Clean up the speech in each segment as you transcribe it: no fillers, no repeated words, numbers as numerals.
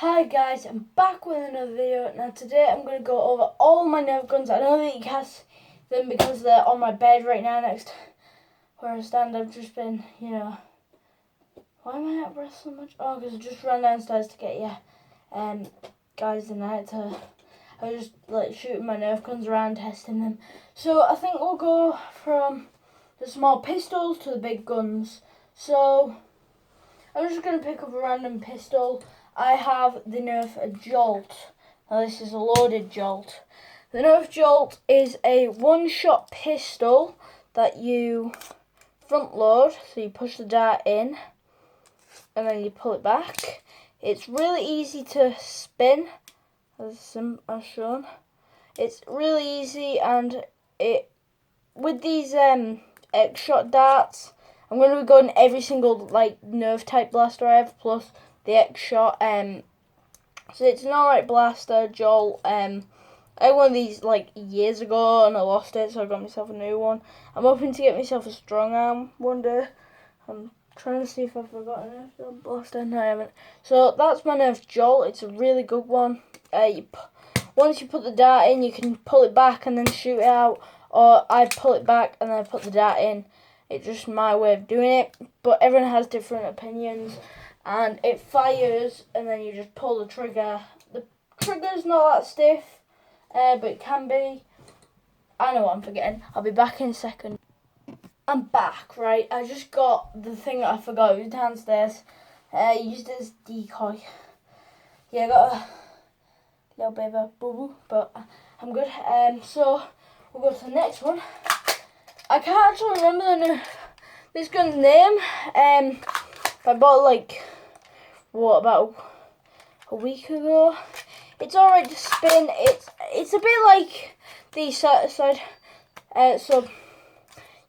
Hi guys, I'm back with another video. Now today I'm going to go over all my Nerf guns. I know that you can't see them because they're on my bed right now next where I stand. I've just been, why am I out of breath so much? Oh, because I just ran downstairs to get you guys tonight. I was just like shooting my Nerf guns around, testing them. So I think we'll go from the small pistols to the big guns. So I'm just going to pick up a random pistol. I have the Nerf Jolt. Now this is a loaded Jolt. The Nerf Jolt is a one-shot pistol that you front load. So you push the dart in and then you pull it back. It's really easy to spin, as shown. It's really easy, and with these X-shot darts, I'm going to be going every single Nerf type blaster I have, plus the X-shot. So it's an alright blaster, Jolt. I had one of these years ago and I lost it, so I got myself a new one. I'm hoping to get myself a strong arm one day. I'm trying to see if I've forgotten a Nerf blaster. No, I haven't. So that's my Nerf Jolt. It's a really good one. Once you put the dart in, you can pull it back and then shoot it out, or I pull it back and then I put the dart in. It's just my way of doing it, but everyone has different opinions. And it fires, and then you just pull the trigger. The trigger's not that stiff, but it can be. I know what I'm forgetting. I'll be back in a second. I'm back, right? I just got the thing that I forgot. It was downstairs. Used it as decoy. Yeah, I got a little bit of a bubble, but I'm good. So we'll go to the next one. I can't actually remember this gun's name. I bought it about a week ago. It's alright to spin. It's a bit like the side. So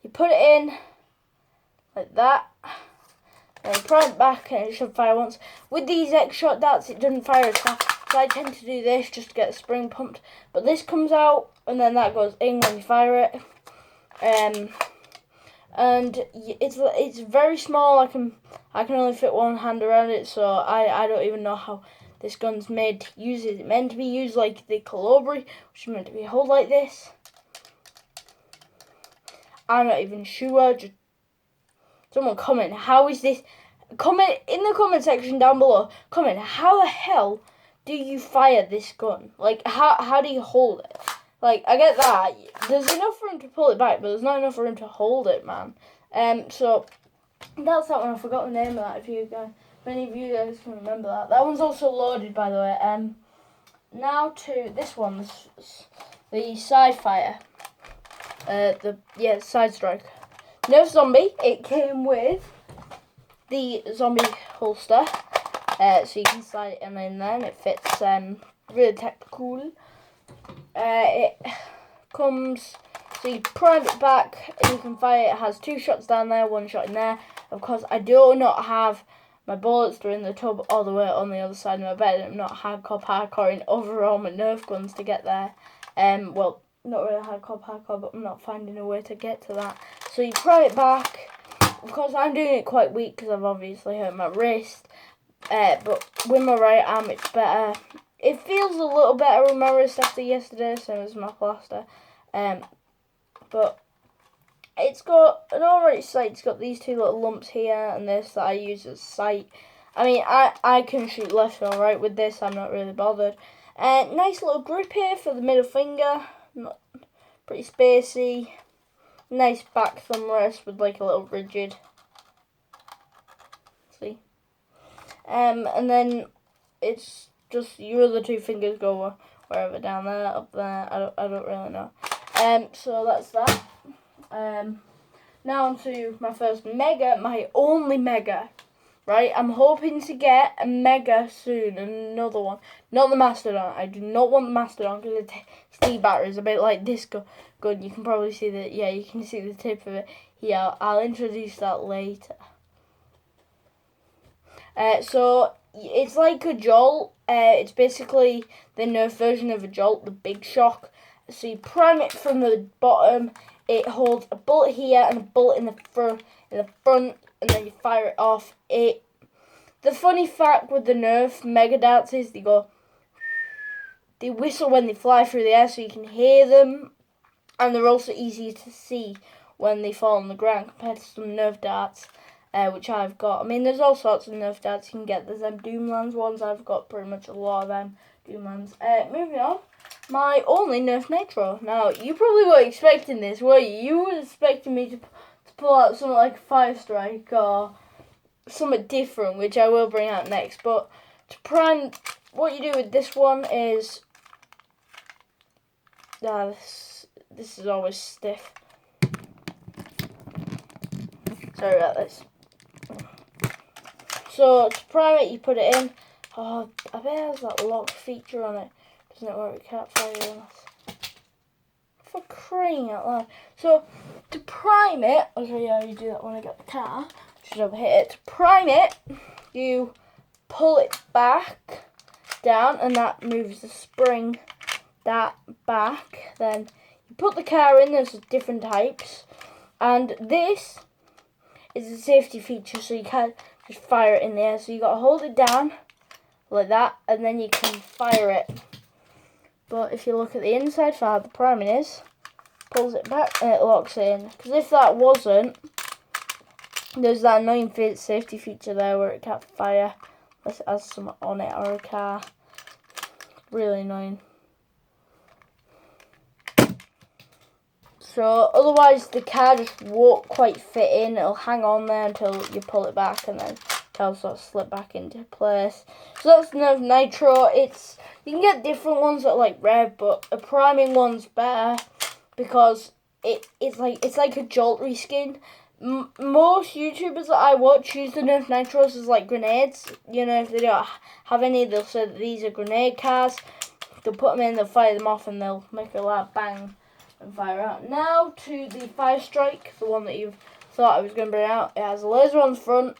you put it in like that, and you press it back, and it should fire once. With these X-shot darts, it doesn't fire as fast. So I tend to do this just to get the spring pumped. But this comes out, and then that goes in when you fire it. And it's very small. I can only fit one hand around it, so I don't even know how this gun's made to use it. It's meant to be used like the Calibri, which is meant to be held like this. I'm not even sure. Just someone comment, how is this? Comment in the comment section down below. Comment, how the hell do you fire this gun? How do you hold it? I get that. There's enough room to pull it back, but there's not enough room to hold it, man. So that's that one. I forgot the name of that. If any of you guys can remember that. That one's also loaded, by the way. Now to this one, the side fire. Side strike. Nerf Zombie. It came with the zombie holster, so you can slide it in there, and it fits really tactical. It comes, so you prime it back and you can fire it. It has 2 shots down there, 1 shot in there. Of course, I do not have my bullets. They're in the tub all the way on the other side of my bed. I'm not hardcore over all my Nerf guns to get there. Well, not really hardcore, but I'm not finding a way to get to that. So you prime it back. Of course, I'm doing it quite weak because I've obviously hurt my wrist. But with my right arm, it's better. It feels a little better with my wrist after yesterday, same as my plaster. But it's got an alright sight. It's got these 2 little lumps here and this that I use as sight. I mean, I can shoot left or right with this. I'm not really bothered. Nice little grip here for the middle finger. Pretty spacey. Nice back thumb rest with a little rigid. See? And then it's just your other 2 fingers go wherever, down there, up there. I don't really know. So that's that. Now on to my first mega, my only mega. Right, I'm hoping to get a mega soon, another one. Not the Mastodon. I do not want the Mastodon because the Steve battery is a bit like this gun. You can probably see that. Yeah, you can see the tip of it here. I'll introduce that later. So it's like a Jolt. It's basically the Nerf version of a Jolt, the Big Shock. So you prime it from the bottom. It holds a bullet here and a bullet in the front, and then you fire it off. the funny fact with the Nerf Mega Darts is they whistle when they fly through the air so you can hear them, and they're also easier to see when they fall on the ground compared to some Nerf darts, which I've got. I mean, there's all sorts of Nerf darts you can get. There's them Doomlands ones. I've got pretty much a lot of them Doomlands. Moving on, my only Nerf Nitro. Now, you probably weren't expecting this, were you? You were expecting me to pull out something like a Fire Strike or something different, which I will bring out next. But to prime, what you do with this one is... this is always stiff. Sorry about this. So to prime it, you put it in. Oh, I bet it has that lock feature on it. Doesn't it, where it can't fire unless... For crying out loud. So to prime it, I'll show you how you do that when I get the car. Should have hit it. To prime it, you pull it back down, and that moves the spring that back. Then you put the car in. There's different types, and this is a safety feature, so you can't just fire it in the air. So you got to hold it down like that, and then you can fire it. But if you look at the inside for how the priming is, pulls it back and it locks in. Because if that wasn't, there's that annoying safety feature there where it can't fire unless it has something on it or a car. Really annoying. So otherwise the car just won't quite fit in. It'll hang on there until you pull it back, and then it'll sort of slip back into place. So that's the Nerf Nitro. You can get different ones that are like red, but a priming one's better because it's like a Jolt reskin. Most YouTubers that I watch use the Nerf Nitros as like grenades. You know, if they don't have any, they'll say that these are grenade cars. They'll put them in, they'll fire them off, and they'll make a loud bang and fire out. Now to the Fire Strike, the one that you thought I was going to bring out. It has a laser on the front.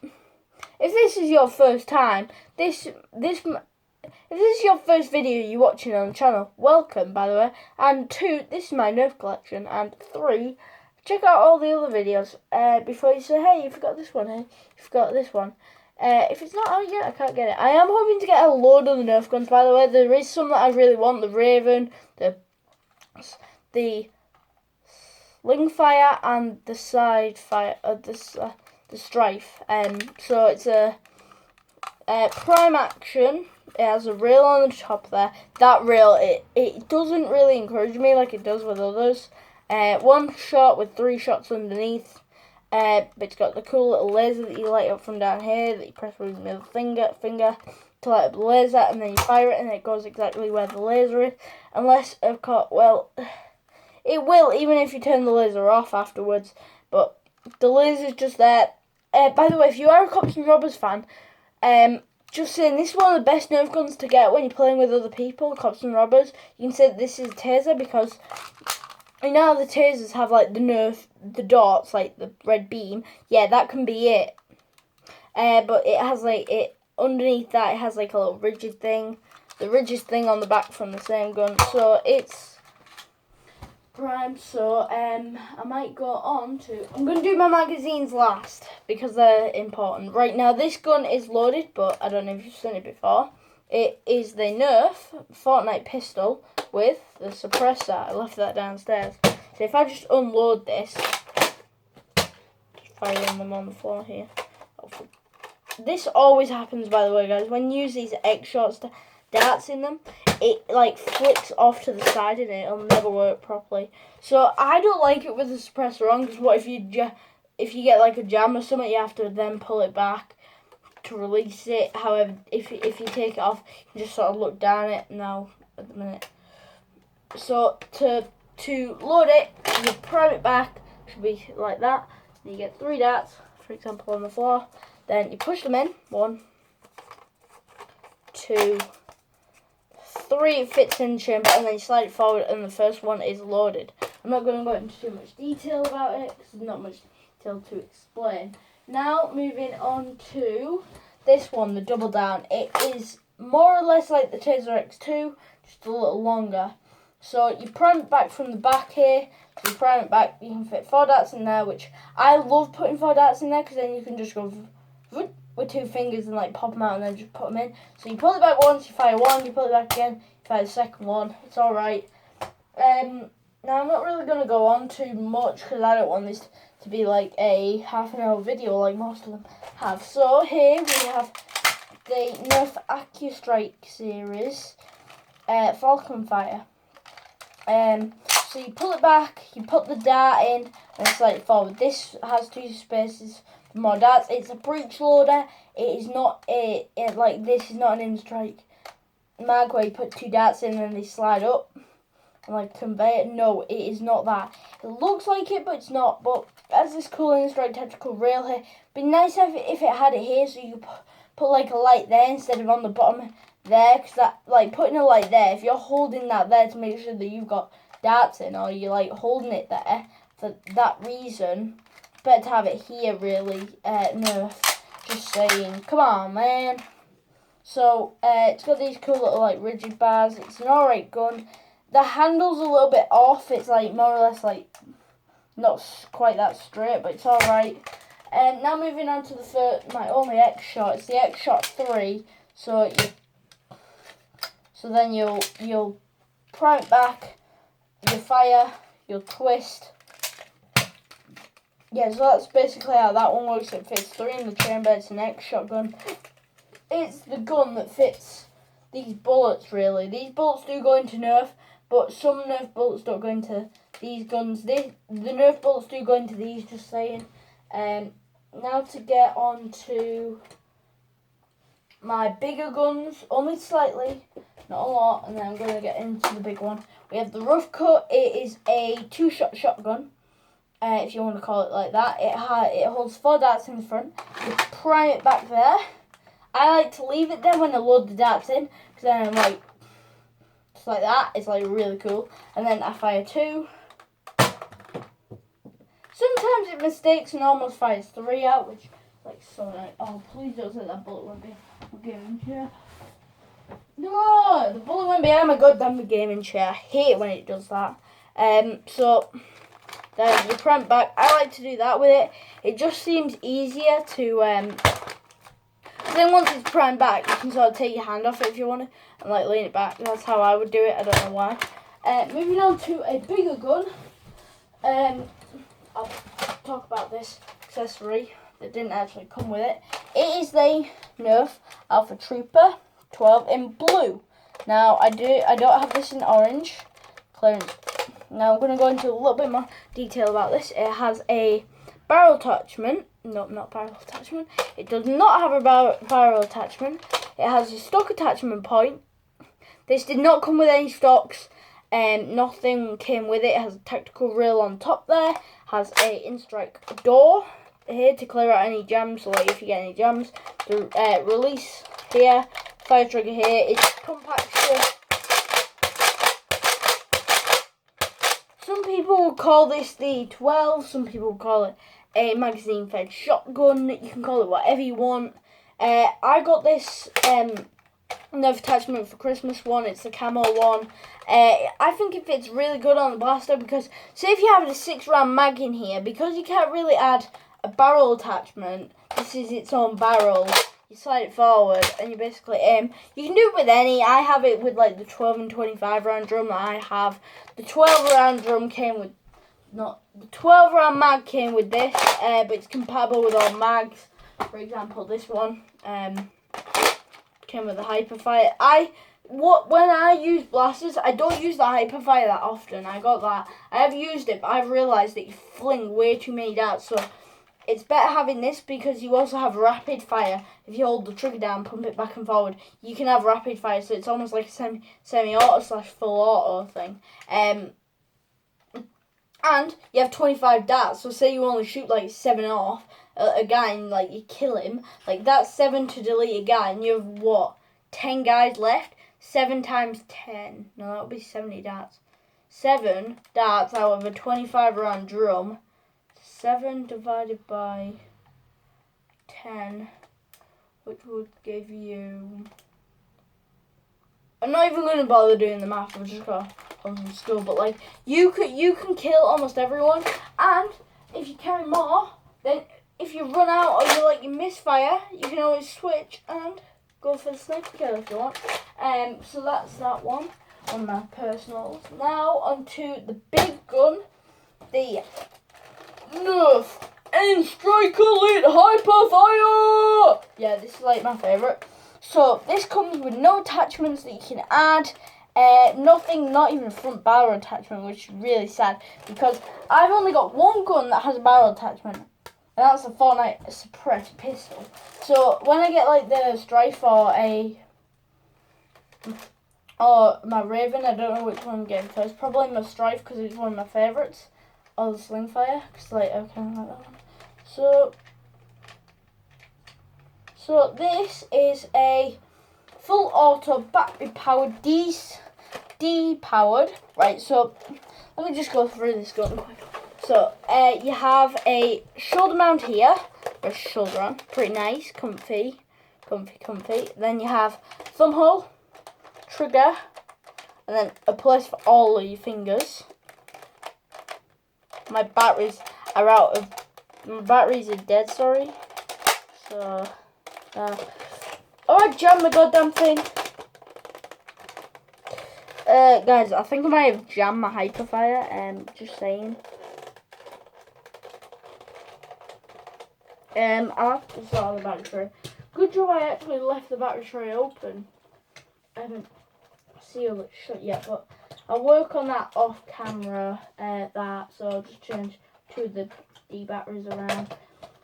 If this is your first time, if this is your first video you're watching on the channel, welcome, by the way. And 2, this is my Nerf collection. And 3, check out all the other videos before you say, hey, you forgot this one, hey, you forgot this one. If it's not out yet, I can't get it. I am hoping to get a load of the Nerf guns, by the way. There is some that I really want, the Raven, the Slingfire, and the Side Fire, the Strife. So it's a prime action. It has a rail on the top there. That rail, it doesn't really encourage me like it does with others. 1 shot with 3 shots underneath. But it's got the cool little laser that you light up from down here, that you press with your middle finger to light up the laser, and then you fire it and it goes exactly where the laser is. Unless, of course, well, it will even if you turn the laser off afterwards, but the laser's just there. By the way, if you are a Cops and Robbers fan, just saying, this is one of the best Nerf guns to get when you're playing with other people, Cops and Robbers. You can say that this is a taser because you know how the tasers have like the dots, like the red beam. Yeah, that can be it. But it has like underneath that it has like a little rigid thing, the rigid thing on the back from the same gun. So it's prime. So I might go on to. I'm gonna do my magazines last because they're important. Right now, this gun is loaded, but I don't know if you've seen it before. It is the Nerf Fortnite pistol with the suppressor. I left that downstairs. So if I just unload this, just firing them on the floor here. This always happens, by the way, guys. When you use these X-Shots darts in them, it like flicks off to the side and it'll never work properly. So I don't like it with the suppressor on, because what if you get like a jam or something, you have to then pull it back to release it. However, if you take it off, you can just sort of look down it now at the minute. So to load it, you prime it back, should be like that. Then you get 3 darts, for example, on the floor. Then you push them in, 1, 2, 3, it fits in the chamber, and then you slide it forward and the first one is loaded. I'm not going to go into too much detail about it because there's not much detail to explain. Now moving on to this one, the double down. It is more or less like the Taser X2, just a little longer. So you prime it back from the back here. So you prime it back, you can fit 4 darts in there, which I love putting 4 darts in there because then you can just go with 2 fingers and like pop them out and then just put them in. So you pull it back once, you fire one, you pull it back again, you fire the second one. It's alright. Now I'm not really going to go on too much because I don't want this to be like a half-an-hour video like most of them have. So here we have the Nerf AccuStrike series Falcon Fire. So you pull it back, you put the dart in, and slide it forward. This has 2 spaces for more darts. It's a breech loader. It is not like this is not an in-strike mag where you put 2 darts in and they slide up and like convey it. No, it is not that. It looks like it, but it's not. But as this cool in-strike tactical rail here, be nice if it had it here, so you put like a light there instead of on the bottom there, because that like putting a light there, if you're holding that there to make sure that you've got darts in, or you're like holding it there for that reason, it's better to have it here really. Nerf, just saying. Come on, man. So it's got these cool little like rigid bars. It's an alright gun. The handle's a little bit off. It's like more or less like not quite that straight, but it's alright. Now moving on to my only X shot. It's the X shot 3. So then you'll prime it back, you fire, you'll twist. Yeah, so that's basically how that one works. It fits 3 in the chamber. It's an X shotgun. It's the gun that fits these bullets really. These bullets do go into Nerf, but some Nerf bullets don't go into these guns. The Nerf bullets do go into these, just saying. Now to get on to my bigger guns, only slightly, not a lot, and then I'm going to get into the big one. We have the Rough Cut. It is a 2-shot shotgun, if you want to call it like that. It holds 4 darts in the front. You prime it back there. I like to leave it there when I load the darts in, because then I'm like, just like that. It's like really cool. And then I fire 2. Sometimes it mistakes and almost fires 3 out, which like so nice. Oh, please don't say that bullet went behind my gaming chair. No, the bullet went behind my goddamn gaming chair. I hate it when it does that. So then you prime it back. I like to do that with it. It just seems easier to then once it's primed back, you can sort of take your hand off it if you want to and like lean it back. That's how I would do it. I don't know why. Moving on to a bigger gun. I'll talk about this accessory that didn't actually come with it. It is the Nerf Alpha Trooper 12 in blue. Now I don't have this in orange. Clearance. Now I'm going to go into a little bit more detail about this. It has a barrel attachment. No, not barrel attachment. It does not have a barrel attachment. It has a stock attachment point. This did not come with any stocks. Nothing came with it. It has a tactical rail on top there. Has a in-strike door here to clear out any jams. So like if you get any jams, the release here, fire trigger here. It's compact. Some people will call this the 12. Some people will call it a magazine-fed shotgun. You can call it whatever you want. I got this Nerf attachment for Christmas one. It's the camo one. I think it fits really good on the blaster because, say if you have a 6-round mag in here, because you can't really add a barrel attachment, this is its own barrel. You slide it forward and you basically aim. You can do it with any. I have it with like the 12 and 25 round drum that I have. The 12 round drum came with, not the 12 round mag came with this, but it's compatible with all mags. For example, this one came with a Hyperfire. When I use blasters, I don't use the Hyperfire that often. I got that. I have used it, but I've realised that you fling way too many darts. So it's better having this because you also have rapid fire. If you hold the trigger down, pump it back and forward, you can have rapid fire. So it's almost like a semi-auto / full auto thing. And you have 25 darts. So say you only shoot like 7 off a guy and like you kill him. Like that's 7 to delete a guy, and you have what? 10 guys left. 7 times 10. No, that would be 70 darts. 7 darts out of a 25 round drum. 7 divided by 10, which would give you... I'm not even going to bother doing the math. I'm just going to come from school. But like, you can kill almost everyone. And if you carry more, then if you run out or you misfire, you can always switch and go for the sniper kill if you want. So that's that one on my personals. Now onto the big gun, the Nerf Striker Elite Hyperfire. Yeah, this is like my favourite. So this comes with no attachments that you can add. Nothing, not even a front barrel attachment, which is really sad because I've only got one gun that has a barrel attachment, and that's a Fortnite suppressed pistol. So when I get like the Strife or my Raven, I don't know which one I'm getting first. Probably my Strife because it's one of my favourites, or the Slingfire because like I kind of like that one. So this is a full auto battery powered D-powered. Right, so let me just go through this gun quick. So you have a shoulder mount here, or shoulder on, pretty nice, comfy. Then you have thumb hole, trigger, and then a place for all of your fingers. My batteries are out of. My batteries are dead. Sorry. So. Oh, I jammed the goddamn thing. Guys, I think I might have jammed my Hyperfire. Just saying. I'll have to sort the battery tray. Good job I actually left the battery tray open. I haven't sealed it shut yet, but I'll work on that off camera. So I'll just change two of the D batteries around.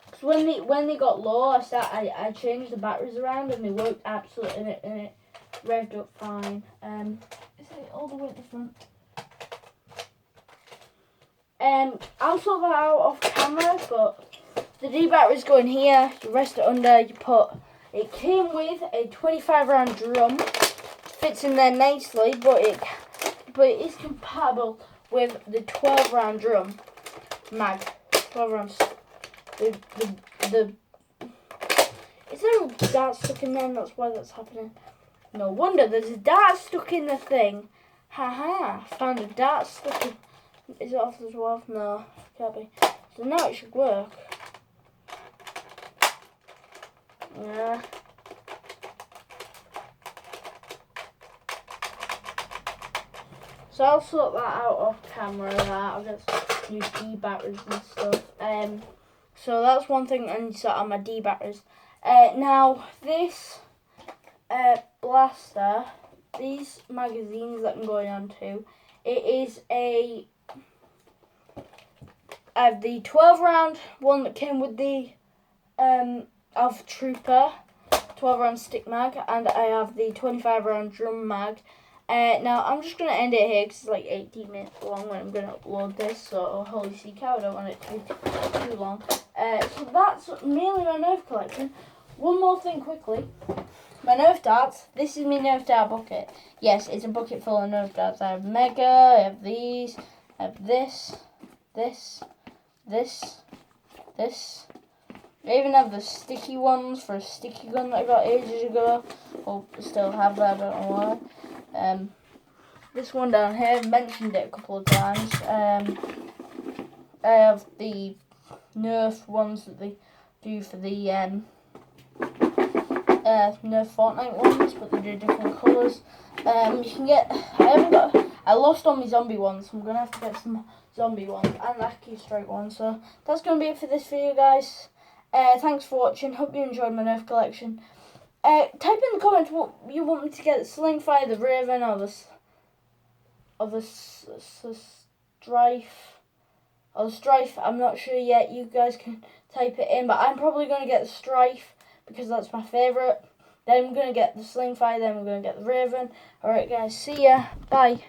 Because when they got low, I changed the batteries around and they worked absolutely and it revved up fine. Is it all the way at the front? I'll sort that out off camera, but the D batteries go in here, you rest it under, it came with a 25 round drum, fits in there nicely, but it is compatible with the 12 round drum mag, 12 rounds. Is there a dart stuck in there? That's why that's happening. No wonder there's a dart stuck in the thing. Haha, found a dart stuck in. Is it off as well? No, can't be. So now it should work. Yeah. So I'll sort that out off camera. I'll get some new D batteries and stuff. So that's one thing I need to sort out my D batteries. Now this blaster, these magazines that I'm going on to, it is I have the 12 round one that came with the Alpha Trooper 12 round stick mag, and I have the 25 round drum mag. Now I'm just going to end it here because it's like 18 minutes long when I'm going to upload this, so holy sea cow, I don't want it to be too long. So that's mainly my Nerf collection. One more thing quickly, my Nerf darts, this is my Nerf dart bucket. Yes, it's a bucket full of Nerf darts. I have Mega, I have these, I have this. I even have the sticky ones for a sticky gun that I got ages ago. Well, I still have that, I don't know why. This one down here, I've mentioned it a couple of times. I have the Nerf ones that they do for the Nerf Fortnite ones, but they do different colours. You can get, I lost all my zombie ones, so I'm going to have to get some zombie ones and that key strike one. So that's going to be it for this video, guys. Thanks for watching, hope you enjoyed my Nerf collection. Type in the comments what you want me to get, the Slingfire, the Raven, or the Strife. I'm not sure yet, you guys can type it in, but I'm probably going to get the Strife because that's my favourite. Then I'm going to get the Slingfire, then I'm going to get the Raven. Alright guys, see ya, bye.